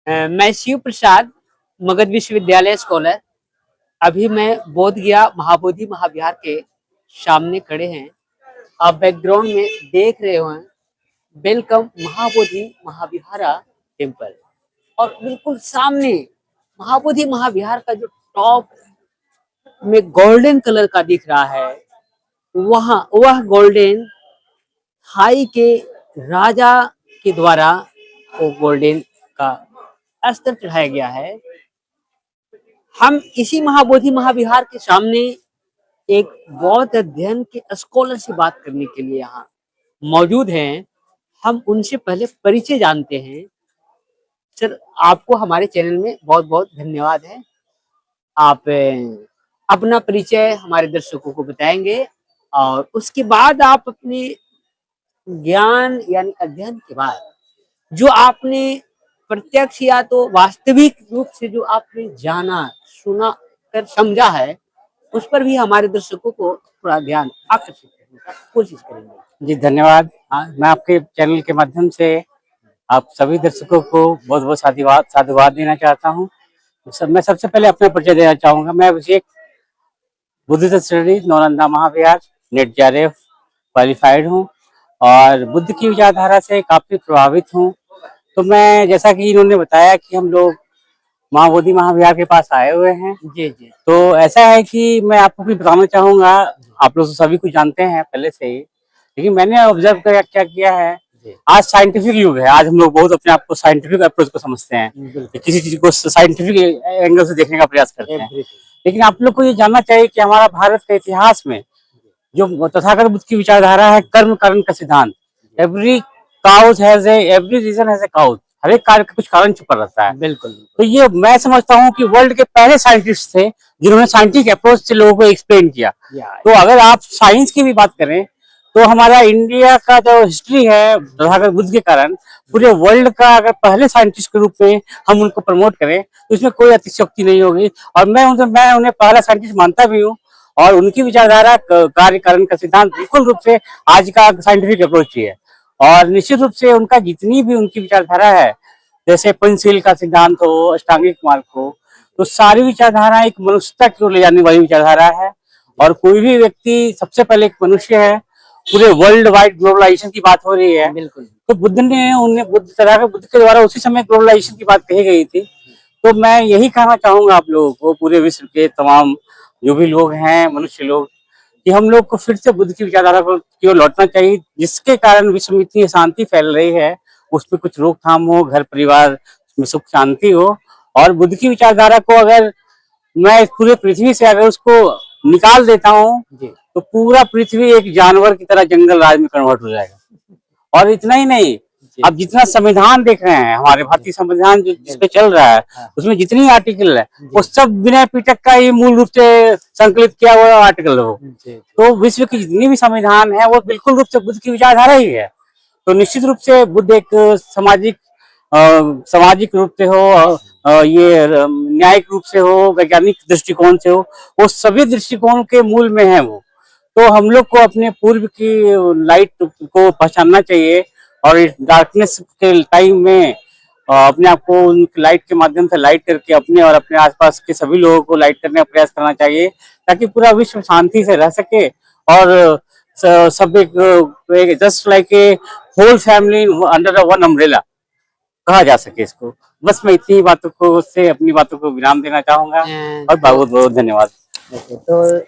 मैं शिव प्रसाद, मगध विश्वविद्यालय स्कॉलर। अभी मैं बोध गया महाबोधि महाविहार के सामने खड़े हैं। आप बैकग्राउंड में देख रहे हो, वेलकम महाबोधि महाविहारा टेम्पल। और बिल्कुल सामने महाबोधि महाविहार का जो टॉप में गोल्डन कलर का दिख रहा है, वह गोल्डन थाई के राजा के द्वारा वो गोल्डन का अस्त्र चढ़ाया गया है। हम इसी महाबोधि महाविहार के सामने एक बौद्ध अध्ययन के स्कॉलर से बात करने के लिए यहाँ मौजूद हैं। हम उनसे पहले परिचय जानते हैं। सर, आपको हमारे चैनल में बहुत बहुत धन्यवाद है। आप अपना परिचय हमारे दर्शकों को बताएंगे और उसके बाद आप अपने ज्ञान यानी अध्ययन के बाद जो आपने प्रत्यक्ष या तो वास्तविक रूप से जो आपने जाना, सुना कर समझा है, उस पर भी हमारे दर्शकों को थोड़ा ध्यान आकर्षित करने का कोशिश करेंगे। जी धन्यवाद। मैं आपके चैनल के माध्यम से आप सभी दर्शकों को बहुत बहुत साधुवाद देना चाहता हूँ। मैं सबसे पहले अपना परिचय देना चाहूँगा। मैं अभिषेक, बुद्धिस्ट स्टडीज नालंदा महाविहार, नेट जेआरएफ क्वालिफाइड हूँ और बुद्ध की विचारधारा से काफी प्रभावित हूँ। तो मैं, जैसा कि इन्होंने बताया कि हम लोग महाबोधि महाविहार के पास आए हुए हैं। जी जी। तो ऐसा है कि मैं आपको भी बताना चाहूंगा, आप लोग सभी कुछ जानते हैं पहले से ही, लेकिन मैंने ऑब्जर्व क्या किया है, आज साइंटिफिक युग है। आज हम लोग बहुत अपने आप को साइंटिफिक अप्रोच को समझते हैं, किसी चीज को साइंटिफिक एंगल से देखने का प्रयास करते हैं। लेकिन आप लोग को ये जानना चाहिए कि हमारा भारत के इतिहास में जो तथागत बुद्ध की विचारधारा है, कर्म कारण का सिद्धांत, every cause has every reason has a cause, हर एक कार्य का कुछ कारण छुपा रहता है। बिल्कुल। तो ये मैं समझता हूँ कि वर्ल्ड के पहले साइंटिस्ट थे जिन्होंने साइंटिफिक अप्रोच से लोगों को एक्सप्लेन किया। तो अगर आप साइंस की भी बात करें तो हमारा इंडिया का जो हिस्ट्री है तथागत बुद्ध के कारण, पूरे वर्ल्ड का अगर पहले साइंटिस्ट के रूप में हम उनको प्रमोट करें तो इसमें कोई अतिशयोक्ति नहीं होगी। और मैं उन्हें पहला साइंटिस्ट मानता भी हूँ। और उनकी विचारधारा कार्य कारण का सिद्धांत बिल्कुल रूप से आज का साइंटिफिक अप्रोच ही है। और निश्चित रूप से उनका जितनी भी उनकी विचारधारा है, जैसे पंचशील का सिद्धांत हो, अष्टांगिक मार्ग हो, तो सारी विचारधारा एक मनुष्यता की ओर ले जाने वाली विचारधारा है। और कोई भी व्यक्ति सबसे पहले एक मनुष्य है। पूरे वर्ल्ड वाइड ग्लोबलाइजेशन की बात हो रही है, बिल्कुल। तो बुद्ध के द्वारा उसी समय ग्लोबलाइजेशन की बात कही गई थी। तो मैं यही कहना चाहूंगा आप लोगों को, पूरे विश्व के तमाम जो भी लोग हैं, मनुष्य लोग, कि हम लोग को फिर से बुद्ध की विचारधारा की ओर लौटना चाहिए, जिसके कारण विश्व में इतनी शांति फैल रही है, उस पर कुछ रोकथाम हो, घर परिवार में सुख शांति हो। और बुद्ध की विचारधारा को अगर मैं पूरे पृथ्वी से अगर उसको निकाल देता हूँ तो पूरा पृथ्वी एक जानवर की तरह जंगल राज में कन्वर्ट हो जाएगा। और इतना ही नहीं, अब जितना संविधान देख रहे हैं, हमारे भारतीय संविधान जिसपे चल रहा है, उसमें जितनी आर्टिकल है वो सब विनय पिटक का ही मूल रूप से संकलित किया हुआ आर्टिकल हो। तो विश्व की जितनी भी संविधान है वो बिल्कुल रूप से बुद्ध की विचारधारा ही है। तो निश्चित रूप से बुद्ध एक सामाजिक रूप से हो, ये न्यायिक रूप से हो, वैज्ञानिक दृष्टिकोण से हो, वो सभी दृष्टिकोण के मूल में है वो। तो हम लोग को अपने पूर्व की लाइट को पहचानना चाहिए और इस डार्कनेस के टाइम में अपने आप को उन लाइट के माध्यम से लाइट करके अपने और अपने आसपास के सभी लोगों को लाइट करने का प्रयास करना चाहिए, ताकि पूरा विश्व शांति से रह सके। और सब एक just like a whole family under one umbrella कहा जा सके इसको। बस मैं इतनी ही बातों को से अपनी बातों को विराम देना चाहूंगा और बहुत बहुत धन्यवाद। तो